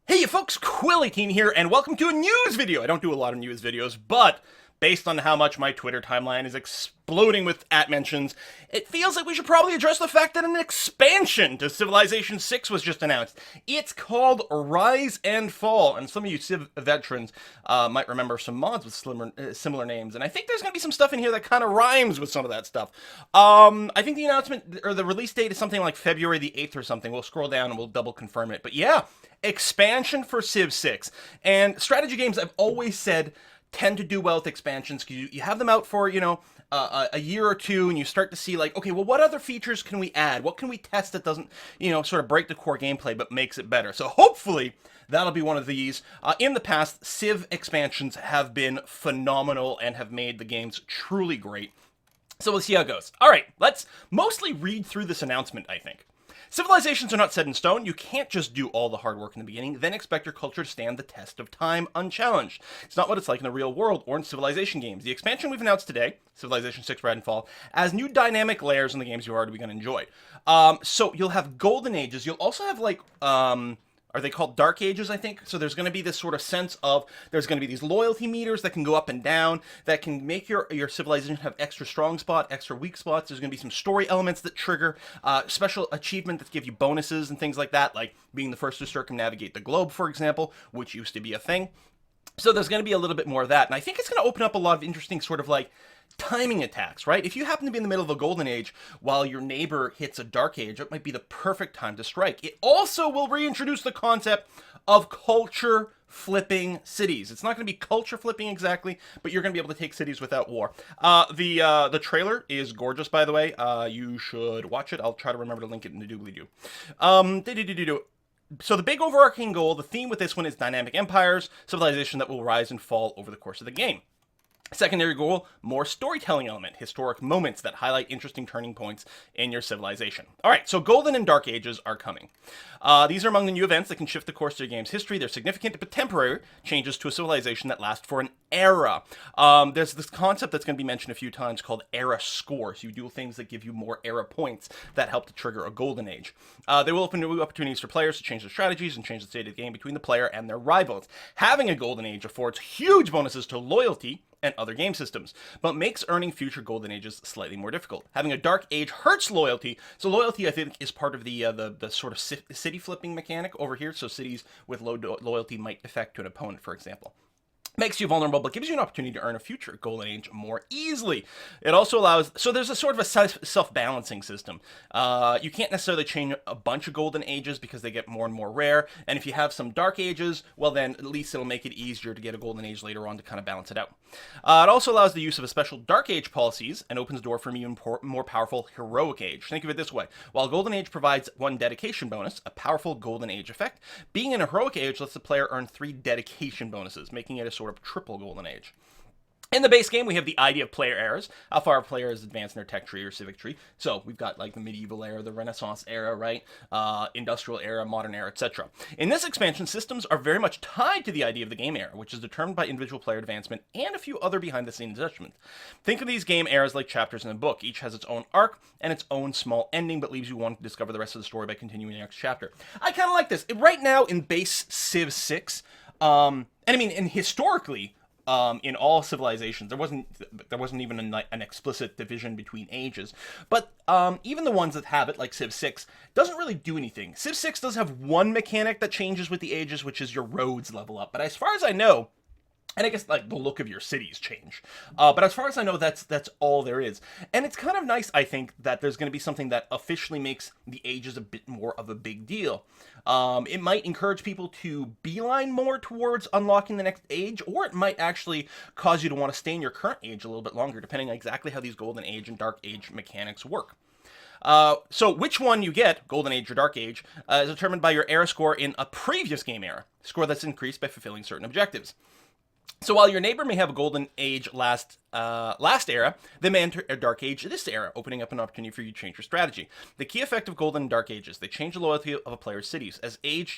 Hey you folks, Quill18 here, and welcome to a news video! I don't do a lot of news videos, but based on how much my Twitter timeline is exploding with @mentions, it feels like we should probably address the fact that an expansion to Civilization 6 was just announced. It's called Rise and Fall, and some of you Civ veterans might remember some mods with similar names, and I think there's going to be some stuff in here that kind of rhymes with some of that stuff. I think the announcement, or the release date is something like February the 8th or something. We'll scroll down and we'll double confirm it, but yeah, expansion for Civ 6. And strategy games, I've always said, tend to do well with expansions because you have them out for, a year or two, and you start to see, like, okay, well, what other features can we add? What can we test that doesn't, sort of break the core gameplay but makes it better? So hopefully that'll be one of these. In the past, Civ expansions have been phenomenal and have made the games truly great. So we'll see how it goes. All right, let's mostly read through this announcement, I think. Civilizations are not set in stone. You can't just do all the hard work in the beginning, then expect your culture to stand the test of time unchallenged. It's not what it's like in the real world or in Civilization games. The expansion we've announced today, Civilization 6 Rise and Fall, adds new dynamic layers in the games you've already begun to enjoy. So you'll have Golden Ages. You'll also have, like, are they called Dark Ages, I think? So there's going to be this sort of sense of, there's going to be these loyalty meters that can go up and down, that can make your civilization have extra strong spot, extra weak spots. There's going to be some story elements that trigger special achievement that give you bonuses and things like that, like being the first to circumnavigate the globe, for example, which used to be a thing. So there's going to be a little bit more of that, and I think it's going to open up a lot of interesting sort of like timing attacks, right? If you happen to be in the middle of a golden age while your neighbor hits a dark age, it might be the perfect time to strike. It also will reintroduce the concept of culture flipping cities. It's not going to be culture flipping exactly, but you're going to be able to take cities without war. The trailer is gorgeous, by the way. You should watch it. I'll try to remember to link it in the doobly-doo. So the big overarching goal, the theme with this one is dynamic empires, civilization that will rise and fall over the course of the game. Secondary goal, more storytelling element, historic moments that highlight interesting turning points in your civilization. All right, so Golden and Dark Ages are coming. These are among the new events that can shift the course of your game's history. They're significant but temporary changes to a civilization that last for an era. There's this concept that's going to be mentioned a few times called era scores. You do things that give you more era points that help to trigger a Golden Age. They will open new opportunities for players to change their strategies and change the state of the game between the player and their rivals. Having a Golden Age affords huge bonuses to loyalty and other game systems, but makes earning future Golden Ages slightly more difficult. Having a Dark Age hurts loyalty, so loyalty, I think, is part of the sort of city flipping mechanic over here, so cities with low loyalty might affect to an opponent, for example. Makes you vulnerable, but gives you an opportunity to earn a future Golden Age more easily. It also allows, so there's a sort of a self-balancing system. You can't necessarily change a bunch of Golden Ages because they get more and more rare, and if you have some Dark Ages, well then at least it'll make it easier to get a Golden Age later on to kind of balance it out. It also allows the use of a special Dark Age policies and opens the door for an even more powerful Heroic Age. Think of it this way. While Golden Age provides 1 dedication bonus, a powerful Golden Age effect, being in a Heroic Age lets the player earn 3 dedication bonuses, making it a sort of triple Golden Age. In the base game, we have the idea of player eras, how far a player has advanced in their tech tree or civic tree. So we've got like the medieval era, the Renaissance era, right? Industrial era, modern era, etc. In this expansion, systems are very much tied to the idea of the game era, which is determined by individual player advancement and a few other behind-the-scenes adjustments. Think of these game eras like chapters in a book. Each has its own arc and its own small ending, but leaves you wanting to discover the rest of the story by continuing the next chapter. I kind of like this. Right now, in base Civ 6, and I mean, and historically, in all civilizations, there wasn't even an explicit division between ages. But even the ones that have it, like Civ 6, doesn't really do anything. Civ 6 does have one mechanic that changes with the ages, which is your roads level up. But as far as I know, and I guess like the look of your cities change. But as far as I know, that's all there is. And it's kind of nice, I think, that there's going to be something that officially makes the ages a bit more of a big deal. It might encourage people to beeline more towards unlocking the next age, or it might actually cause you to want to stay in your current age a little bit longer, depending on exactly how these Golden Age and Dark Age mechanics work. So which one you get, Golden Age or Dark Age, is determined by your era score in a previous game era, score that's increased by fulfilling certain objectives. So while your neighbor may have a Golden Age last era, they may enter a Dark Age this era, opening up an opportunity for you to change your strategy. The key effect of Golden and Dark Ages: they change the loyalty of a player's cities. As ages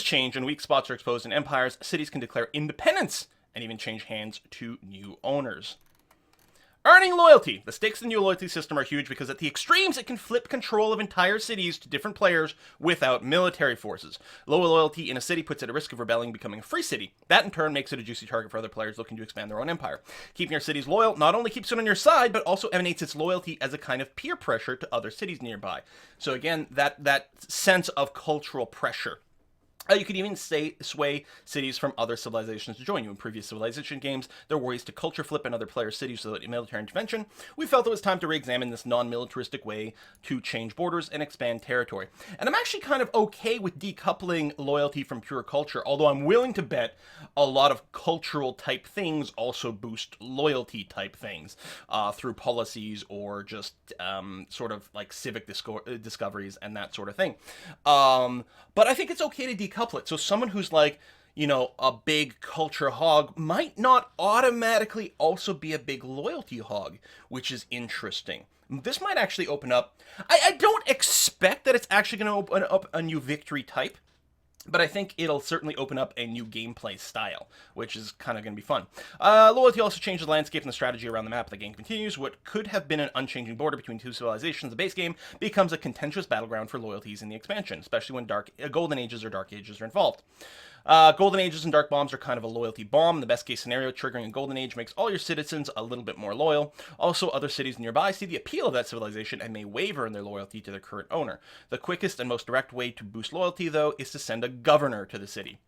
change and weak spots are exposed in empires, cities can declare independence and even change hands to new owners. Earning loyalty. The stakes in the new loyalty system are huge because at the extremes, it can flip control of entire cities to different players without military forces. Low loyalty in a city puts it at risk of rebelling becoming a free city. That in turn makes it a juicy target for other players looking to expand their own empire. Keeping your cities loyal not only keeps it on your side, but also emanates its loyalty as a kind of peer pressure to other cities nearby. So again, that sense of cultural pressure. You could even sway cities from other civilizations to join you. In previous civilization games, there were ways to culture flip in other players' cities so that in military intervention, we felt it was time to re-examine this non-militaristic way to change borders and expand territory. And I'm actually kind of okay with decoupling loyalty from pure culture, although I'm willing to bet a lot of cultural type things also boost loyalty type things through policies or just sort of like civic discoveries and that sort of thing. But I think it's okay to decouple it. So someone who's like, a big culture hog might not automatically also be a big loyalty hog, which is interesting. This might actually open up. I don't expect that it's actually going to open up a new victory type, but I think it'll certainly open up a new gameplay style, which is kind of going to be fun. Loyalty also changes the landscape and the strategy around the map. The game continues. What could have been an unchanging border between two civilizations, the base game, becomes a contentious battleground for loyalties in the expansion, especially when Golden Ages or Dark Ages are involved. Golden Ages and Dark Bombs are kind of a loyalty bomb. The best case scenario, triggering a Golden Age makes all your citizens a little bit more loyal. Also, other cities nearby see the appeal of that civilization and may waver in their loyalty to their current owner. The quickest and most direct way to boost loyalty, though, is to send a governor to the city.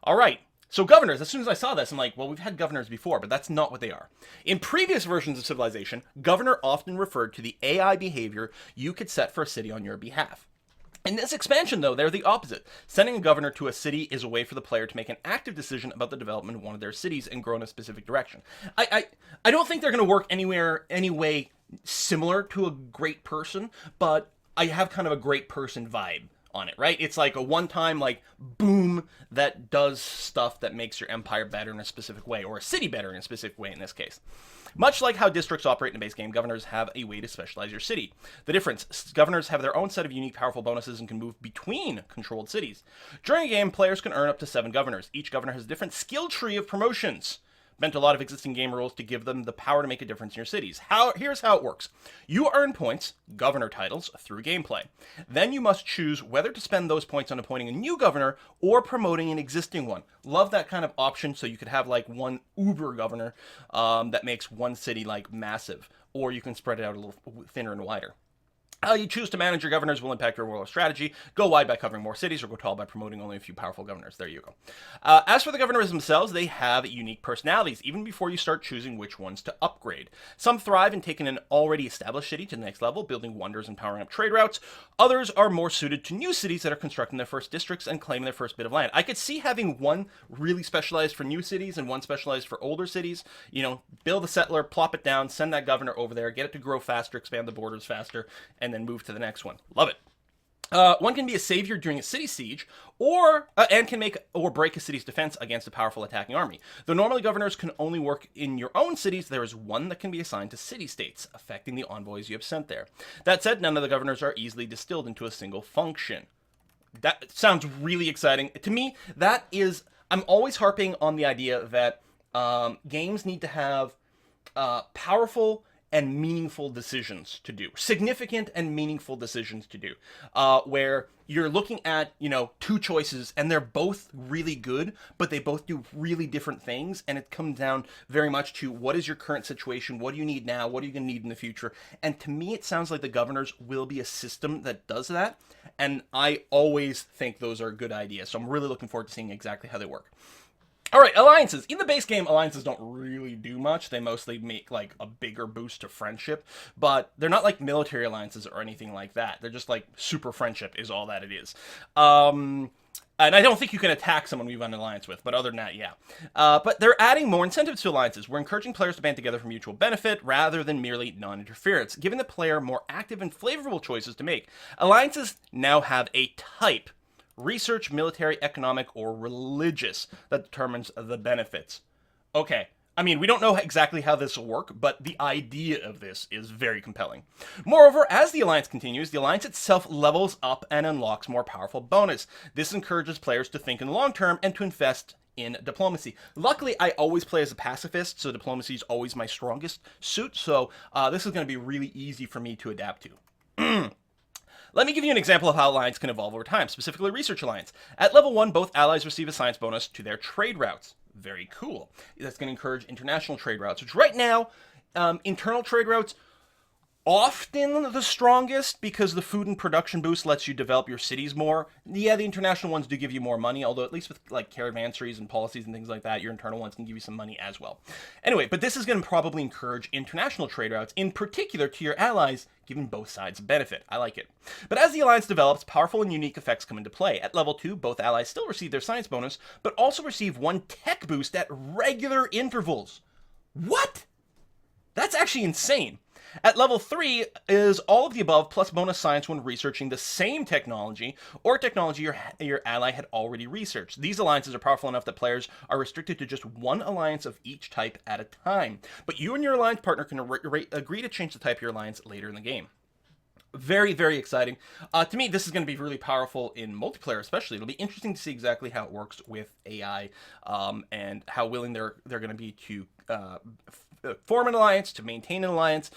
All right. So governors, as soon as I saw this, I'm like, well, we've had governors before, but that's not what they are. In previous versions of Civilization, governor often referred to the AI behavior you could set for a city on your behalf. In this expansion, though, they're the opposite. Sending a governor to a city is a way for the player to make an active decision about the development of one of their cities and grow in a specific direction. I don't think they're going to work any way similar to a great person, but I have kind of a great person vibe on it, right? It's like a one-time, like, boom that does stuff that makes your empire better in a specific way, or a city better in a specific way in this case. Much like how districts operate in a base game, governors have a way to specialize your city. The difference, governors have their own set of unique powerful bonuses and can move between controlled cities. During a game, players can earn up to 7 governors. Each governor has a different skill tree of promotions. Meant a lot of existing game rules to give them the power to make a difference in your cities. Here's how it works. You earn points, governor titles, through gameplay. Then you must choose whether to spend those points on appointing a new governor or promoting an existing one. Love that kind of option, so you could have like one uber governor that makes one city like massive, or you can spread it out a little thinner and wider. How you choose to manage your governors will impact your overall strategy. Go wide by covering more cities, or go tall by promoting only a few powerful governors. There you go. As for the governors themselves, they have unique personalities, even before you start choosing which ones to upgrade. Some thrive in taking an already established city to the next level, building wonders and powering up trade routes. Others are more suited to new cities that are constructing their first districts and claiming their first bit of land. I could see having one really specialized for new cities and one specialized for older cities. Build a settler, plop it down, send that governor over there, get it to grow faster, expand the borders faster, and then move to the next one. Love it. One can be a savior during a city siege, and can make or break a city's defense against a powerful attacking army. Though normally governors can only work in your own cities, there is one that can be assigned to city-states, affecting the envoys you have sent there. That said, none of the governors are easily distilled into a single function. That sounds really exciting. To me, I'm always harping on the idea that games need to have powerful and meaningful decisions to do. Significant and meaningful decisions to do. Where you're looking at, two choices and they're both really good, but they both do really different things. And it comes down very much to what is your current situation? What do you need now? What are you going to need in the future? And to me, it sounds like the governors will be a system that does that. And I always think those are good ideas. So I'm really looking forward to seeing exactly how they work. All right, alliances. In the base game, alliances don't really do much. They mostly make, like, a bigger boost to friendship. But they're not, like, military alliances or anything like that. They're just, like, super friendship is all that it is. And I don't think you can attack someone we've an alliance with, but other than that, yeah. But they're adding more incentives to alliances. We're encouraging players to band together for mutual benefit rather than merely non-interference, giving the player more active and flavorful choices to make. Alliances now have a type: research, military, economic, or religious, that determines the benefits. Okay, I mean, we don't know exactly how this will work, but the idea of this is very compelling. Moreover, as the alliance continues, the alliance itself levels up and unlocks more powerful bonus. This encourages players to think in the long term and to invest in diplomacy. Luckily, I always play as a pacifist, so diplomacy is always my strongest suit, so this is going to be really easy for me to adapt to. Let me give you an example of how alliance can evolve over time, specifically Research Alliance. At level 1, both allies receive a science bonus to their trade routes. Very cool. That's going to encourage international trade routes, which right now, internal trade routes, often the strongest because the food and production boost lets you develop your cities more. Yeah, the international ones do give you more money, although at least with like caravanseries and policies and things like that, your internal ones can give you some money as well. Anyway, but this is going to probably encourage international trade routes, in particular to your allies, giving both sides a benefit. I like it. But as the alliance develops, powerful and unique effects come into play. At level 2, both allies still receive their science bonus, but also receive 1 tech boost at regular intervals. What? That's actually insane. At level 3 is all of the above plus bonus science when researching the same technology or technology your ally had already researched. These alliances are powerful enough that players are restricted to just 1 alliance of each type at a time. But you and your alliance partner can agree to change the type of your alliance later in the game. Very, very exciting. To me, this is going to be really powerful in multiplayer, especially. It'll be interesting to see exactly how it works with AI and how willing they're going to be to form an alliance, to maintain an alliance.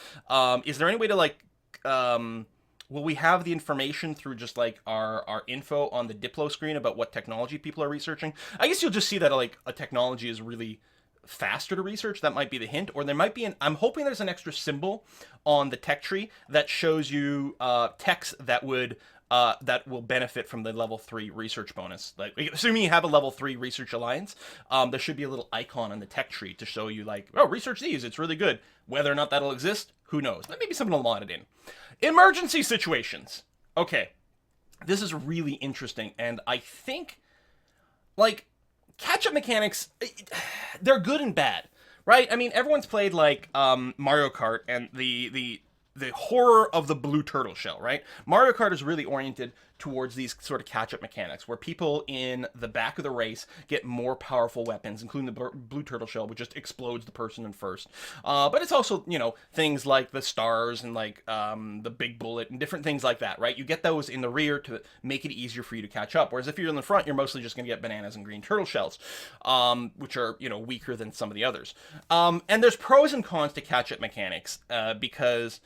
Is there any way to will we have the information through just like our info on the Diplo screen about what technology people are researching? I guess you'll just see that like a technology is really faster to research. That might be the hint, or there might be I'm hoping there's an extra symbol on the tech tree that shows you techs that will benefit from the level 3 research bonus. Like, assuming you have a level 3 research alliance, there should be a little icon on the tech tree to show you like, oh, research these, it's really good. Whether or not that'll exist, who knows? That may be something to lot it in. Emergency situations. Okay, this is really interesting, and I think like catch-up mechanics, they're good and bad, right? I mean, everyone's played like Mario Kart and the horror of the blue turtle shell, right? Mario Kart is really oriented towards these sort of catch-up mechanics where people in the back of the race get more powerful weapons, including the blue turtle shell, which just explodes the person in first. But it's also, things like the stars and like the big bullet and different things like that, right? You get those in the rear to make it easier for you to catch up. Whereas if you're in the front, you're mostly just going to get bananas and green turtle shells, which are, weaker than some of the others. And there's pros and cons to catch-up mechanics because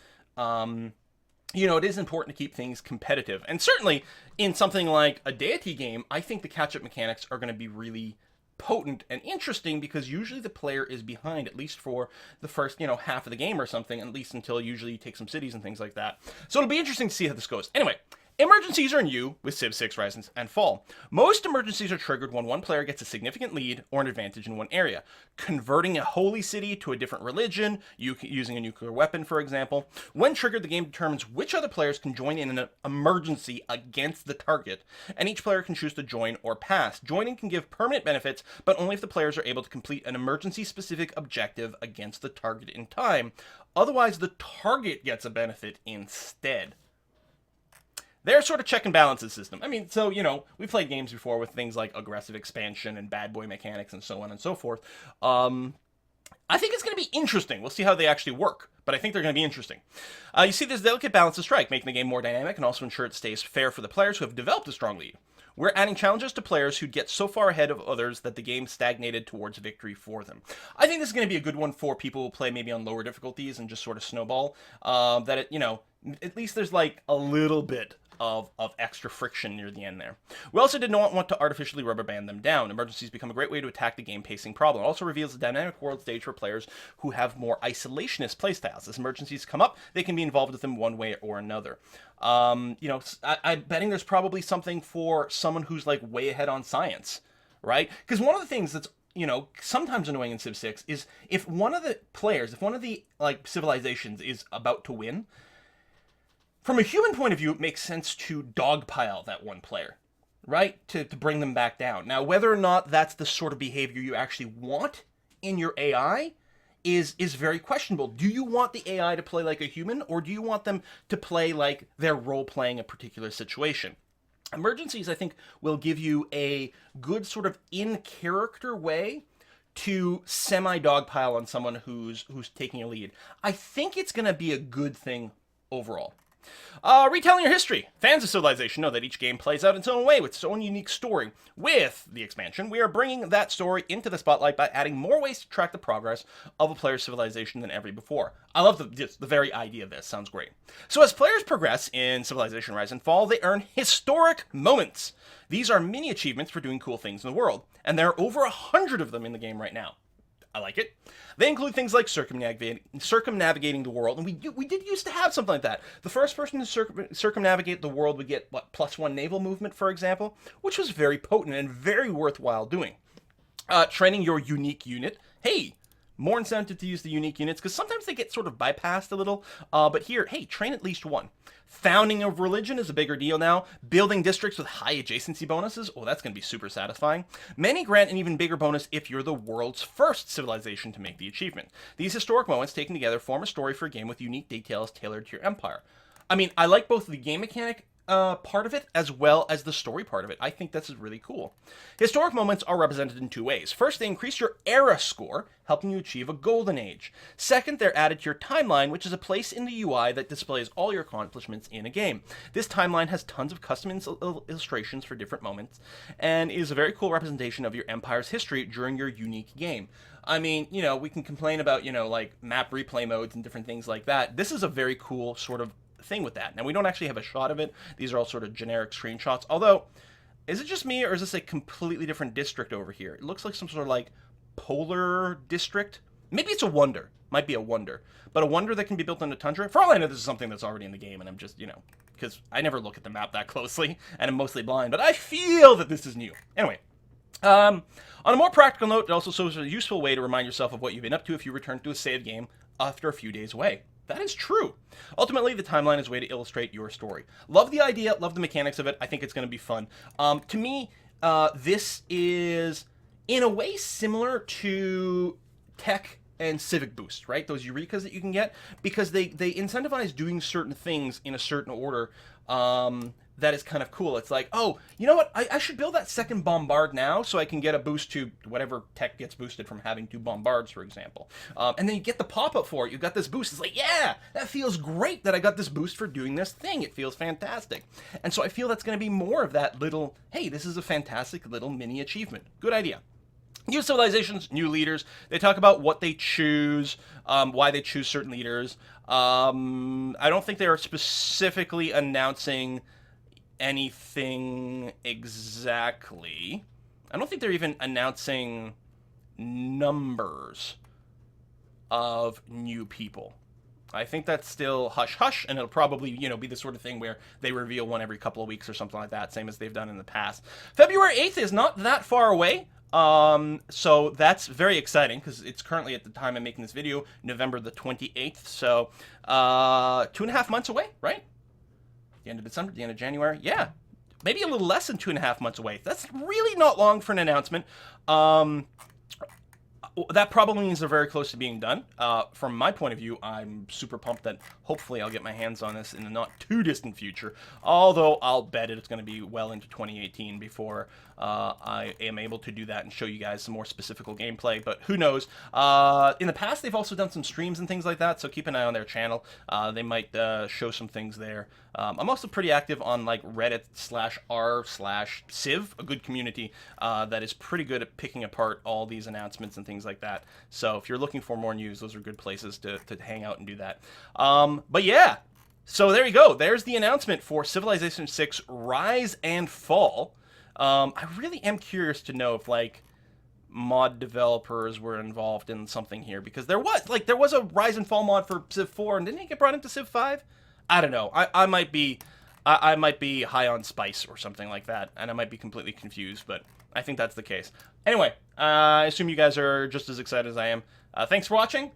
it is important to keep things competitive. And certainly in something like a deity game, I think the catch-up mechanics are going to be really potent and interesting because usually the player is behind, at least for the first, half of the game or something, at least until usually you take some cities and things like that. So it'll be interesting to see how this goes. Anyway, emergencies are new with Civ 6 Rise and Fall. Most emergencies are triggered when one player gets a significant lead or an advantage in one area. Converting a holy city to a different religion, using a nuclear weapon, for example. When triggered, the game determines which other players can join in an emergency against the target, and each player can choose to join or pass. Joining can give permanent benefits, but only if the players are able to complete an emergency-specific objective against the target in time. Otherwise, the target gets a benefit instead. They're sort of check and balances system. I mean, so, we've played games before with things like aggressive expansion and bad boy mechanics and so on and so forth. I think it's going to be interesting. We'll see how they actually work, but I think they're going to be interesting. You see this delicate balance to strike, making the game more dynamic and also ensure it stays fair for the players who have developed a strong lead. We're adding challenges to players who get so far ahead of others that the game stagnated towards victory for them. I think this is going to be a good one for people who play maybe on lower difficulties and just sort of snowball. That at least there's like a little bit of extra friction near the end there. We also did not want to artificially rubber band them down. Emergencies become a great way to attack the game pacing problem. It also reveals a dynamic world stage for players who have more isolationist playstyles. As emergencies come up, they can be involved with them one way or another. I'm betting there's probably something for someone who's like way ahead on science, right? Because one of the things that's sometimes annoying in Civ 6 is if one of the like civilizations is about to win, from a human point of view, it makes sense to dogpile that one player, right? To bring them back down. Now, whether or not that's the sort of behavior you actually want in your AI is very questionable. Do you want the AI to play like a human, or do you want them to play like they're role-playing a particular situation? Emergencies, I think, will give you a good sort of in-character way to semi-dogpile on someone who's taking a lead. I think it's going to be a good thing overall. Retelling your history. Fans of Civilization know that each game plays out its own way with its own unique story. With the expansion, we are bringing that story into the spotlight by adding more ways to track the progress of a player's civilization than ever before. I love the very idea of this. Sounds great. So as players progress in Civilization Rise and Fall, they earn historic moments. These are mini achievements for doing cool things in the world, and there are over 100 of them in the game right now. I like it. They include things like circumnavigating the world, and we did used to have something like that. The first person to circumnavigate the world would get, what, +1 naval movement, for example, which was very potent and very worthwhile doing. Training your unique unit. Hey, more incentive to use the unique units, because sometimes they get sort of bypassed a little, but here, hey, train at least one. Founding of religion is a bigger deal now. Building districts with high adjacency bonuses, oh, that's going to be super satisfying. Many grant an even bigger bonus if you're the world's first civilization to make the achievement. These historic moments taken together form a story for a game with unique details tailored to your empire. I mean, I like both the game mechanic part of it as well as the story part of it. I think this is really cool. Historic moments are represented in two ways. First, they increase your era score, helping you achieve a golden age. Second, they're added to your timeline, which is a place in the UI that displays all your accomplishments in a game. This timeline has tons of custom illustrations for different moments and is a very cool representation of your empire's history during your unique game. I mean, you know, we can complain about, you know, like map replay modes and different things like that. This is a very cool sort of thing with that. Now, we don't actually have a shot of it. These are all sort of generic screenshots. Although, is it just me, or is this a completely different district over here? It looks like some sort of like polar district. Maybe it's a wonder. Might be a wonder. But a wonder that can be built into Tundra. For all I know, this is something that's already in the game, and I'm just, you know, because I never look at the map that closely, and I'm mostly blind, but I feel that this is new. Anyway, on a more practical note, it also serves as a useful way to remind yourself of what you've been up to if you return to a saved game after a few days away. That is true. Ultimately, the timeline is a way to illustrate your story. Love the idea, love the mechanics of it. I think it's going to be fun. To me, this is, in a way, similar to Tech and Civic Boost, right? Those Eurekas that you can get, because they incentivize doing certain things in a certain order. That is kind of cool. It's like, oh, you know what? I should build that second bombard now so I can get a boost to whatever tech gets boosted from having 2 bombards, for example. And then you get the pop-up for it. You got this boost. It's like, yeah, that feels great that I got this boost for doing this thing. It feels fantastic. And so I feel that's going to be more of that little, hey, this is a fantastic little mini achievement. Good idea. New civilizations, new leaders. They talk about what they choose, why they choose certain leaders. I don't think they are specifically announcing anything exactly. I don't think they're even announcing numbers of new people. I think that's still hush-hush, and it'll probably, you know, be the sort of thing where they reveal one every couple of weeks or something like that, same as they've done in the past. February 8th is not that far away. So that's very exciting, because it's currently, at the time I'm making this video, November the 28th. So, 2.5 months away, right? The end of December, the end of January. Yeah, maybe a little less than 2.5 months away. That's really not long for an announcement. That probably means they're very close to being done. From my point of view, I'm super pumped that hopefully I'll get my hands on this in the not too distant future. Although I'll bet it's going to be well into 2018 before I am able to do that and show you guys some more specific gameplay. But who knows? In the past, they've also done some streams and things like that, so keep an eye on their channel. They might show some things there. I'm also pretty active on like Reddit/r/Civ, a good community that is pretty good at picking apart all these announcements and things like that. So if you're looking for more news, those are good places to hang out and do that. But yeah, so there you go. There's the announcement for Civilization 6 Rise and Fall. I really am curious to know if, like, mod developers were involved in something here, because there was a Rise and Fall mod for Civ 4, and didn't it get brought into Civ 5? I don't know. I might be high on spice or something like that, and I might be completely confused, but I think that's the case. Anyway, I assume you guys are just as excited as I am. Thanks for watching.